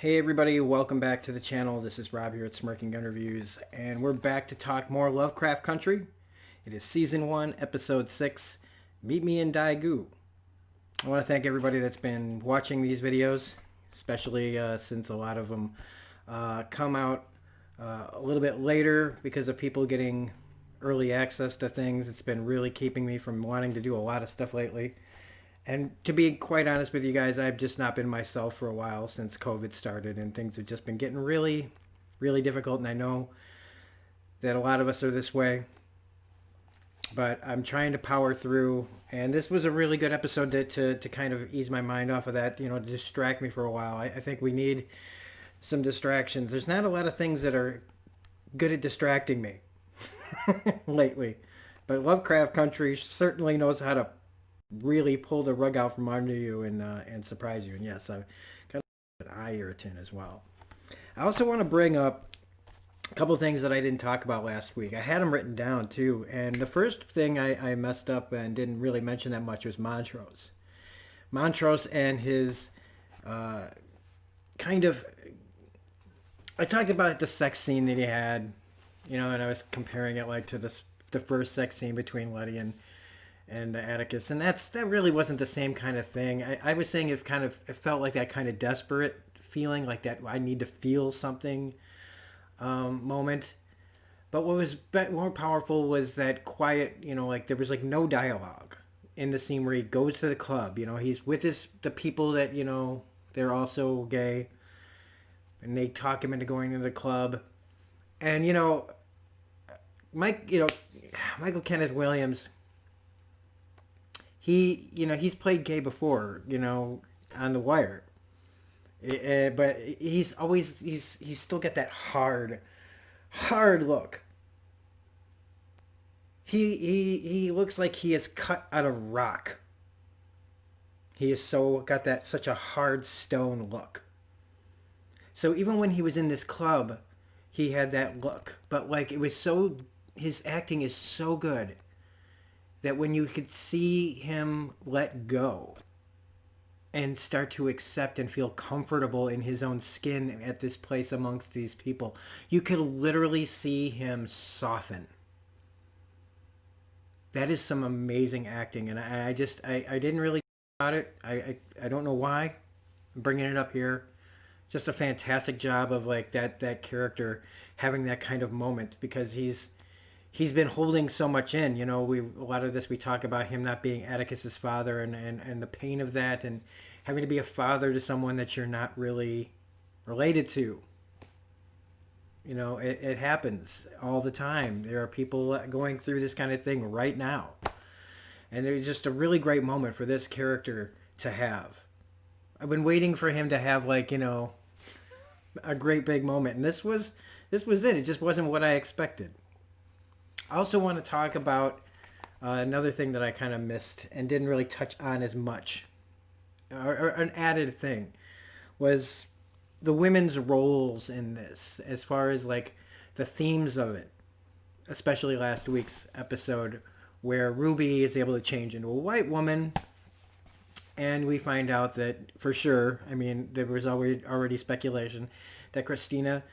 Hey everybody, welcome back to the channel. This is Rob here at Smirking Gun Reviews, and we're back to talk more Lovecraft Country. It is Season 1, Episode 6, Meet Me in Daegu. I want to thank everybody that's been watching these videos, especially since a lot of them come out a little bit later because of people getting early access to things. It's been really keeping me from wanting to do a lot of stuff lately. And to be quite honest with you guys, I've just not been myself for a while since COVID started, and things have just been getting really, really difficult. And I know that a lot of us are this way, but I'm trying to power through. And this was a really good episode to kind of ease my mind off of that, to distract me for a while. I think we need some distractions. There's not a lot of things that are good at distracting me lately, but Lovecraft Country certainly knows how to really pull the rug out from under you and surprise you. And yes, I've got an eye irritant as well. I also want to bring up a couple things that I didn't talk about last week. I had them written down too, and the first thing I messed up and didn't really mention that much was Montrose. Montrose and his kind of... I talked about the sex scene that he had, and I was comparing it like to the first sex scene between Letty and Atticus, and that really wasn't the same kind of thing. I was saying it felt like that kind of desperate feeling, like that I need to feel something moment. But what was more powerful was that quiet, like there was like no dialogue in the scene where he goes to the club. He's with the people that they're also gay, and they talk him into going to the club, and Michael Kenneth Williams. He's played gay before, on The Wire. But he's still got that hard look. He looks like he is cut out of rock. He is got such a hard stone look. So even when he was in this club, he had that look. But like his acting is so good that when you could see him let go and start to accept and feel comfortable in his own skin at this place amongst these people, you could literally see him soften. That is some amazing acting, and I didn't really about it. I don't know why I'm bringing it up here. Just a fantastic job of like that character having that kind of moment, because he's been holding so much in. A lot of this we talk about him not being Atticus's father and the pain of that, and having to be a father to someone that you're not really related to. It happens all the time. There are people going through this kind of thing right now. And there's just a really great moment for this character to have. I've been waiting for him to have a great big moment, and this was it. It just wasn't what I expected. I also want to talk about another thing that I kind of missed and didn't really touch on as much, or an added thing, was the women's roles in this, as far as like the themes of it, especially last week's episode where Ruby is able to change into a white woman, and we find out that for sure, there was already speculation that Christina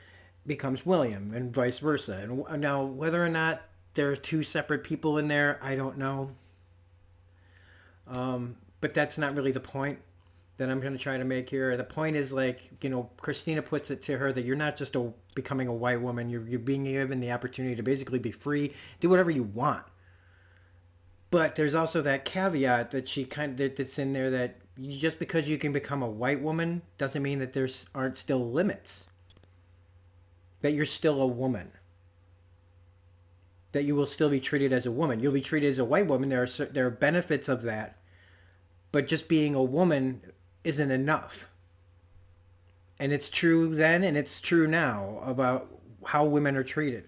becomes William and vice versa. And now whether or not there are two separate people in there, I don't know. But that's not really the point that I'm going to try to make here. The point is, Christina puts it to her that you're not just becoming a white woman. You're being given the opportunity to basically be free, do whatever you want. But there's also that caveat that that's in there, that just because you can become a white woman doesn't mean that there aren't still limits. That you're still a woman. That you will still be treated as a woman. You'll be treated as a white woman. There are benefits of that. But just being a woman isn't enough. And it's true then, and it's true now about how women are treated.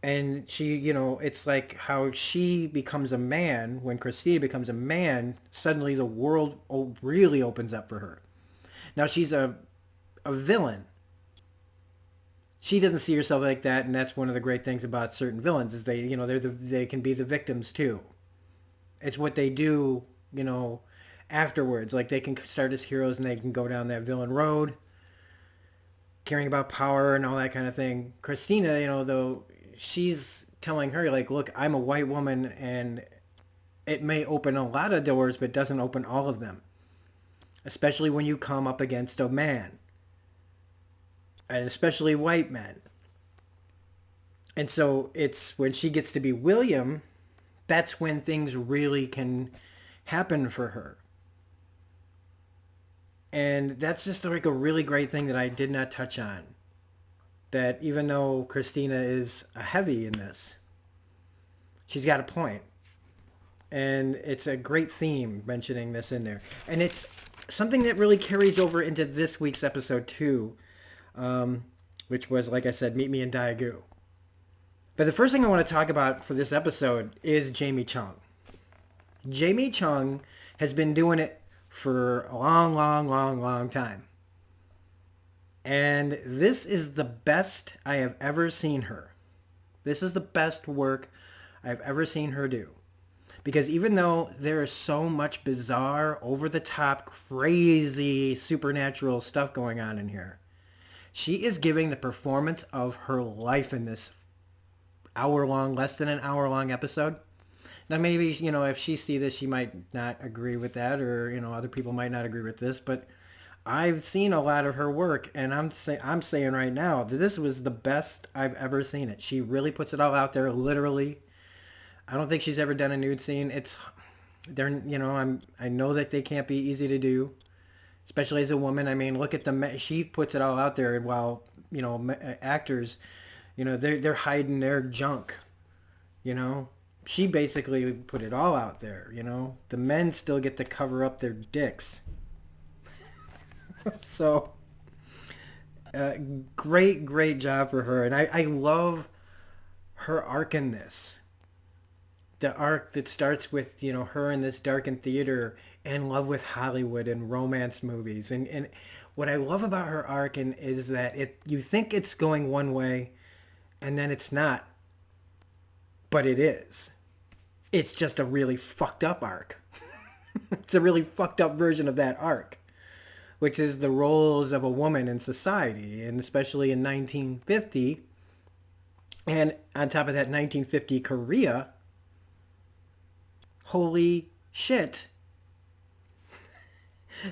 And she, it's like how she becomes a man. When Christina becomes a man, suddenly the world really opens up for her. Now she's a villain. She doesn't see herself like that, and that's one of the great things about certain villains, is they can be the victims too. It's what they do, afterwards. Like, they can start as heroes and they can go down that villain road, caring about power and all that kind of thing. Christina, though, she's telling her, like, look, I'm a white woman and it may open a lot of doors, but doesn't open all of them. Especially when you come up against a man. And especially white men. And so it's when she gets to be William, that's when things really can happen for her. And that's just like a really great thing that I did not touch on. That even though Christina is a heavy in this, she's got a point. And it's a great theme mentioning this in there. And it's something that really carries over into this week's episode too, which was, like I said, Meet Me in Daegu. But the first thing I want to talk about for this episode is Jamie Chung. Jamie Chung has been doing it for a long, long, long, long time. And this is the best I have ever seen her. This is the best work I've ever seen her do. Because even though there is so much bizarre, over-the-top, crazy, supernatural stuff going on in here, she is giving the performance of her life in this hour-long, less than an hour-long episode. Now, maybe, if she sees this, she might not agree with that, or, other people might not agree with this, but I've seen a lot of her work, and I'm saying right now that this was the best I've ever seen it. She really puts it all out there, literally. I don't think she's ever done a nude scene. I know that they can't be easy to do, especially as a woman. I mean, look at she puts it all out there while, actors, they're hiding their junk, She basically put it all out there, The men still get to cover up their dicks. So, great job for her. And I love her arc in this. The arc that starts with, her in this darkened theater, in love with Hollywood and romance movies. And what I love about her arc is that you think it's going one way, and then it's not. But it is. It's just a really fucked up arc. It's a really fucked up version of that arc, which is the roles of a woman in society, and especially in 1950. And on top of that, 1950 Korea. Holy shit.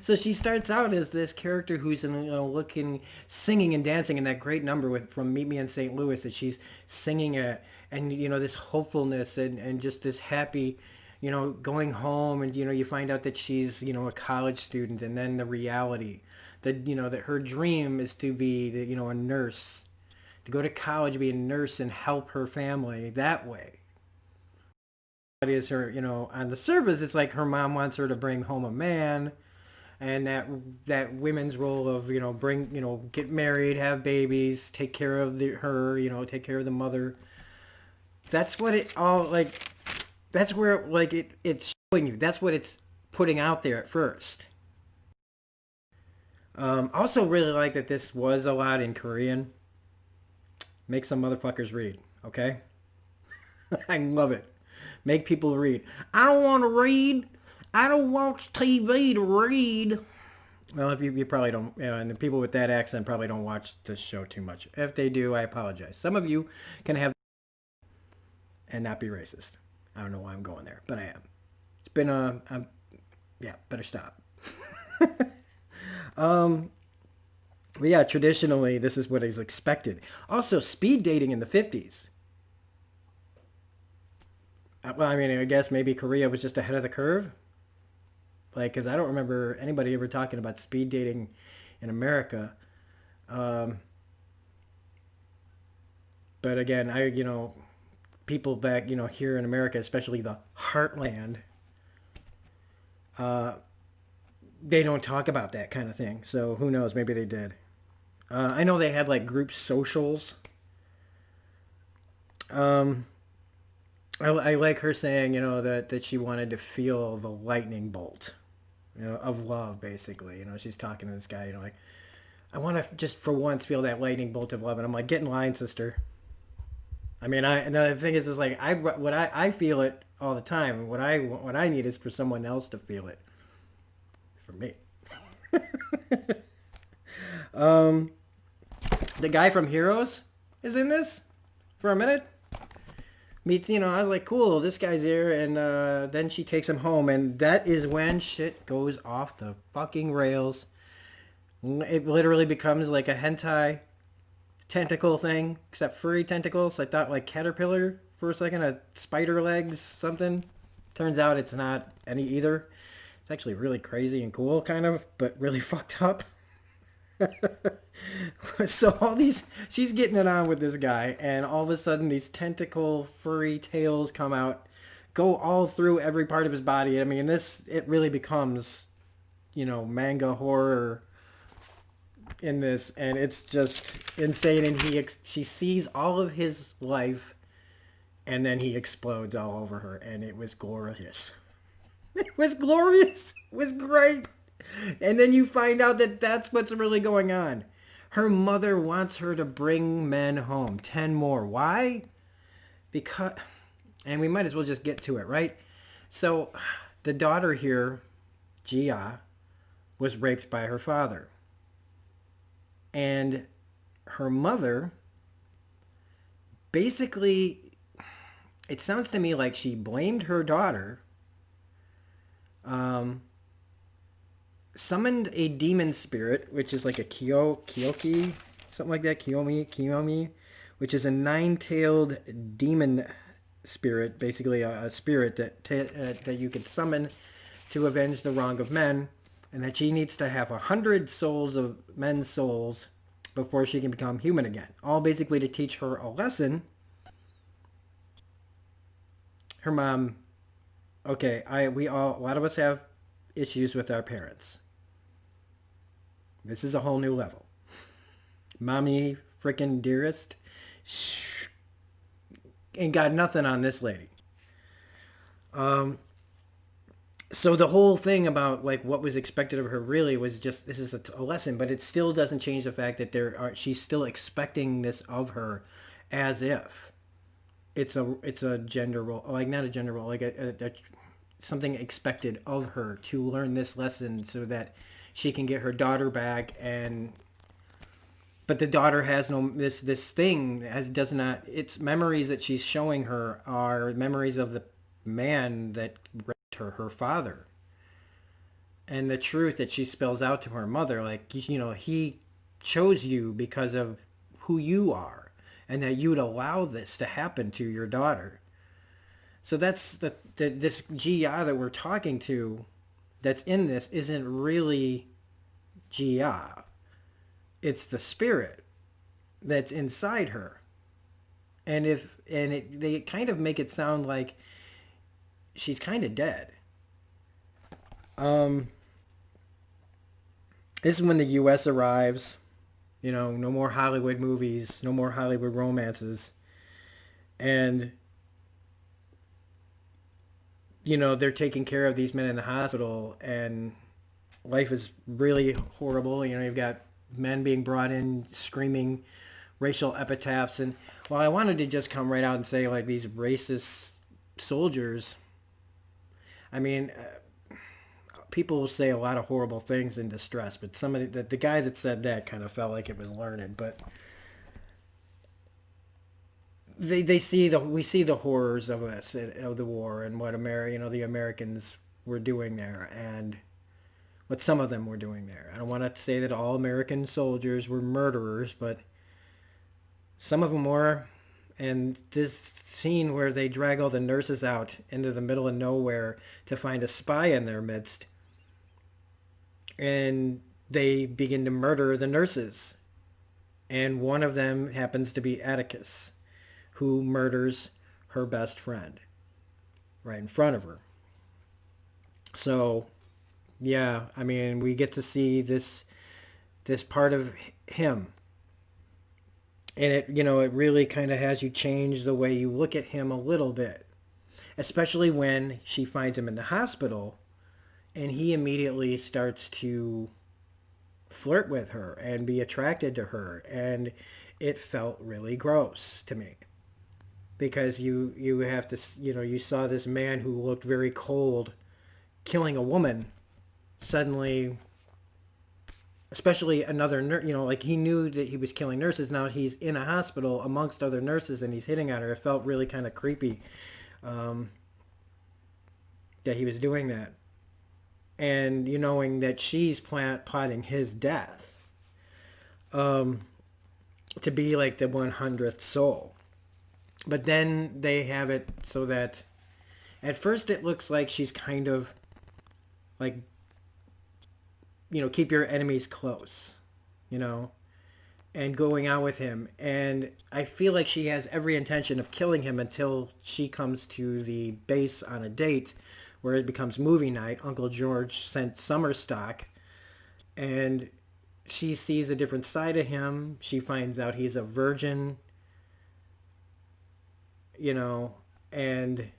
So she starts out as this character who's singing and dancing in that great number from Meet Me in St. Louis that she's singing at, and this hopefulness and just this happy, going home, and you find out that she's a college student, and then the reality that that her dream is to be a nurse, to go to college, be a nurse, and help her family that way. Is her, on the surface, it's like her mom wants her to bring home a man, and that women's role of get married, have babies, take care of her, take care of the mother. That's what it all like. That's where it's showing you. That's what it's putting out there at first. Also really like that this was a lot in Korean. Make some motherfuckers read, okay? I love it. Make people read. I don't want to read. I don't watch TV to read. Well, if you probably don't, and the people with that accent probably don't watch this show too much. If they do, I apologize. Some of you can have and not be racist. I don't know why I'm going there, but I am. It's been better stop. But yeah, traditionally, this is what is expected. Also, speed dating in the 50s. Well, I mean, I guess maybe Korea was just ahead of the curve. Because I don't remember anybody ever talking about speed dating in America. But again, people back, here in America, especially the heartland, they don't talk about that kind of thing. So who knows? Maybe they did. I know they had group socials. I like her saying, that she wanted to feel the lightning bolt, of love, basically. She's talking to this guy, I want to just for once feel that lightning bolt of love. And I'm like, get in line, sister. I mean, another thing is I feel it all the time. What I need is for someone else to feel it. for me. um, the guy from Heroes is in this for a minute. Meets, I was like, cool, this guy's here, and then she takes him home, and that is when shit goes off the fucking rails. It literally becomes like a hentai tentacle thing, except furry tentacles. I thought like caterpillar for a second, a spider legs, something. Turns out it's not any either. It's actually really crazy and cool, kind of, but really fucked up. So she's getting it on with this guy, and all of a sudden these tentacle furry tails come out, go all through every part of his body. I mean, it really becomes, manga horror in this, and it's just insane. And she sees all of his life, and then he explodes all over her, and it was glorious. It was glorious. It was great. And then you find out that that's what's really going on. Her mother wants her to bring men home. 10 more. Why? Because, and we might as well just get to it, right? So the daughter here, Gia, was raped by her father. And her mother, basically, it sounds to me like she blamed her daughter, summoned a demon spirit, which is like a Kyoki, something like that, Kiyomi, which is a 9-tailed demon spirit, basically a spirit that you could summon to avenge the wrong of men, and that she needs to have 100 souls of men's souls before she can become human again. All basically to teach her a lesson. Her mom, okay, a lot of us have issues with our parents. This is a whole new level. Mommy freaking dearest ain't got nothing on this lady. So the whole thing about like what was expected of her really was just, this is a lesson, but it still doesn't change the fact that she's still expecting this of her, as if it's a gender role, like not a gender role, like a something expected of her to learn this lesson so that she can get her daughter back. But the daughter has this thing does not, its memories that she's showing her are memories of the man that raped her father. And the truth that she spells out to her mother, like, he chose you because of who you are, and that you'd allow this to happen to your daughter. So that's this Gia that we're talking to that's in this isn't really Gia. It's the spirit that's inside her. And they kind of make it sound like she's kind of dead. This is when the U.S. arrives. No more Hollywood movies, no more Hollywood romances. And they're taking care of these men in the hospital, and life is really horrible. You've got men being brought in screaming racial epitaphs. And well, I wanted to just come right out and say, like, these racist soldiers, I mean, people will say a lot of horrible things in distress, but the guy that said that kind of felt like it was learned. But we see the horrors of the war and what the Americans were doing there, and what some of them were doing there. I don't want to say that all American soldiers were murderers, but some of them were. And this scene where they drag all the nurses out into the middle of nowhere to find a spy in their midst, and they begin to murder the nurses, and one of them happens to be Atticus, who murders her best friend right in front of her. So, yeah, I mean, we get to see this part of him. And it really kind of has you change the way you look at him a little bit. Especially when she finds him in the hospital, and he immediately starts to flirt with her and be attracted to her. And it felt really gross to me. Because you have to, you saw this man who looked very cold killing a woman, suddenly, especially another nurse, like he knew that he was killing nurses. Now he's in a hospital amongst other nurses and he's hitting on her. It felt really kind of creepy um, that he was doing that. And you knowing that she's plotting his death um, to be like the 100th soul. But then they have it so that at first it looks like she's kind of like, keep your enemies close, you know, and going out with him. And I feel like she has every intention of killing him until she comes to the base on a date where it becomes movie night. Uncle George sent summer stock and she sees a different side of him. She finds out he's a virgin, and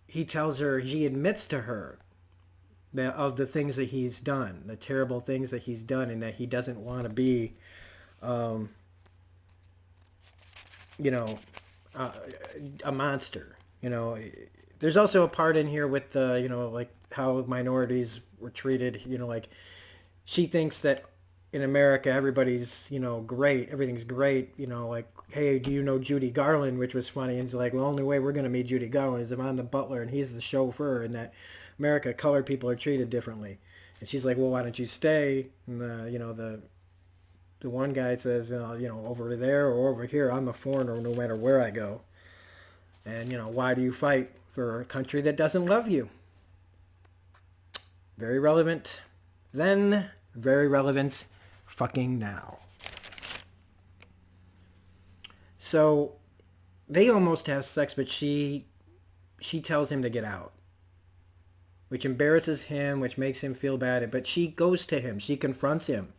he admits to her that of the things that he's done, the terrible things that he's done, and that he doesn't want to be, um, you know, uh, a monster. There's also a part in here with the, like how minorities were treated. Like she thinks that in America everybody's, great, everything's great. Like, hey, do you know Judy Garland? Which was funny. And he's like, well, the only way we're gonna meet Judy Garland is if I'm the butler and he's the chauffeur, and that America colored people are treated differently. And she's like, well, why don't you stay? And the one guy says, over there or over here, I'm a foreigner no matter where I go. And why do you fight for a country that doesn't love you? Very relevant then, very relevant fucking now. So they almost have sex, but she tells him to get out, which embarrasses him, which makes him feel bad. But she goes to him. She confronts him,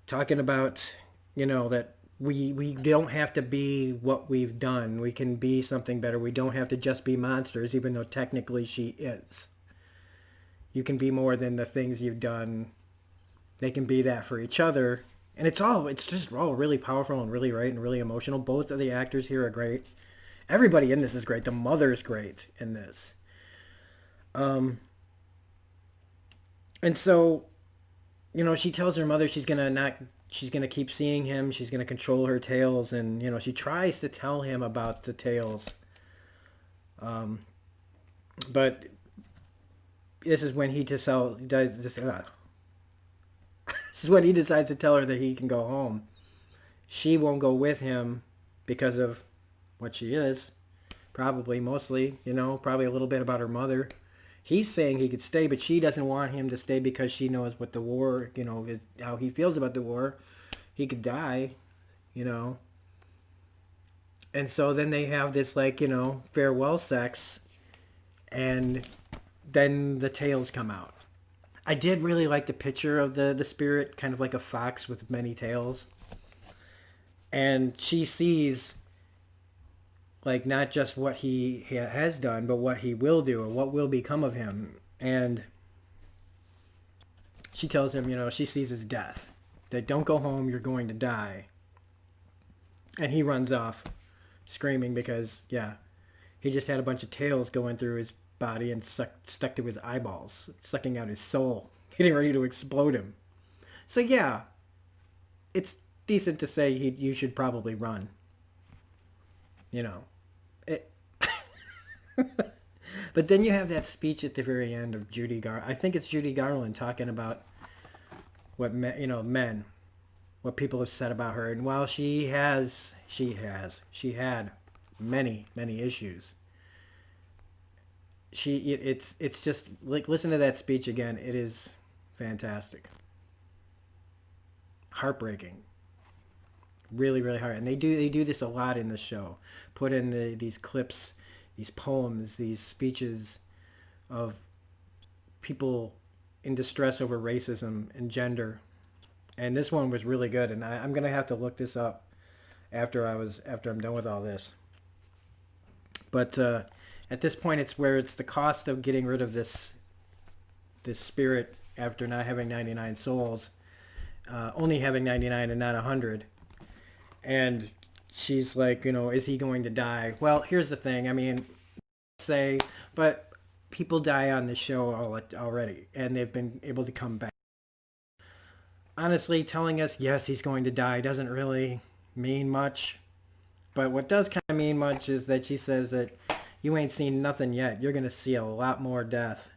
talking about, that we don't have to be what we've done. We can be something better. We don't have to just be monsters, even though technically she is. You can be more than the things you've done. They can be that for each other. And it's just all really powerful and really right and really emotional. Both of the actors here are great. Everybody in this is great. The mother's great in this. And so, she tells her mother she's gonna keep seeing him. She's gonna control her tales, and she tries to tell him about the tales. But this is when he just does this. This is when he decides to tell her that he can go home. She won't go with him because of what she is. Probably, mostly, probably a little bit about her mother. He's saying he could stay, but she doesn't want him to stay because she knows what the war, is, how he feels about the war. He could die, And so then they have this, farewell sex, and then the tails come out. I did really like the picture of the spirit, kind of like a fox with many tails. And she sees, like, not just what he has done, but what he will do and what will become of him. And she tells him, she sees his death. That don't go home, you're going to die. And he runs off screaming because, he just had a bunch of tails going through his body and stuck to his eyeballs, sucking out his soul, getting ready to explode him. So it's decent to say you should probably run. It. But then you have that speech at the very end of Judy Garland. I think it's Judy Garland talking about what men, what people have said about her, and while she had many issues. It's just like, listen to that speech again. It is fantastic, heartbreaking, really hard. And they do this a lot in the show. Put in these clips, these poems, these speeches of people in distress over racism and gender. And this one was really good. And I'm gonna have to look this up after I'm done with all this. But at this point, it's the cost of getting rid of this spirit after not having 99 souls, only having 99 and not 100. And she's like, is he going to die? Well, here's the thing. I mean, but people die on the show already, and they've been able to come back. Honestly, telling us, yes, he's going to die doesn't really mean much. But what does kind of mean much is that she says that you ain't seen nothing yet. You're going to see a lot more death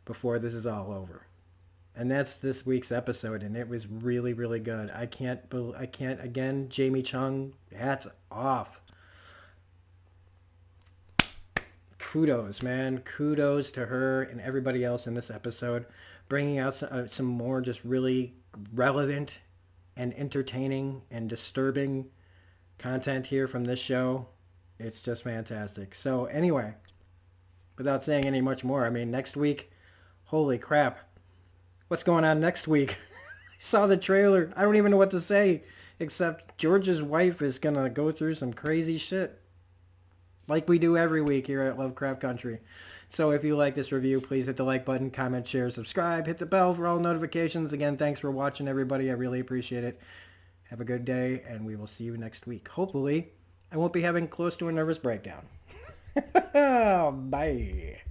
before this is all over. And that's this week's episode, and it was really, really good. I can't, again, Jamie Chung, hats off. Kudos, man. Kudos to her and everybody else in this episode, bringing out some more just really relevant and entertaining and disturbing content here from this show. It's just fantastic. So anyway, without saying any much more, I mean, next week, holy crap. What's going on next week? I saw the trailer. I don't even know what to say, except George's wife is going to go through some crazy shit. Like we do every week here at Lovecraft Country. So if you like this review, please hit the like button, comment, share, subscribe, hit the bell for all notifications. Again, thanks for watching, everybody. I really appreciate it. Have a good day, and we will see you next week. Hopefully, I won't be having close to a nervous breakdown. Bye.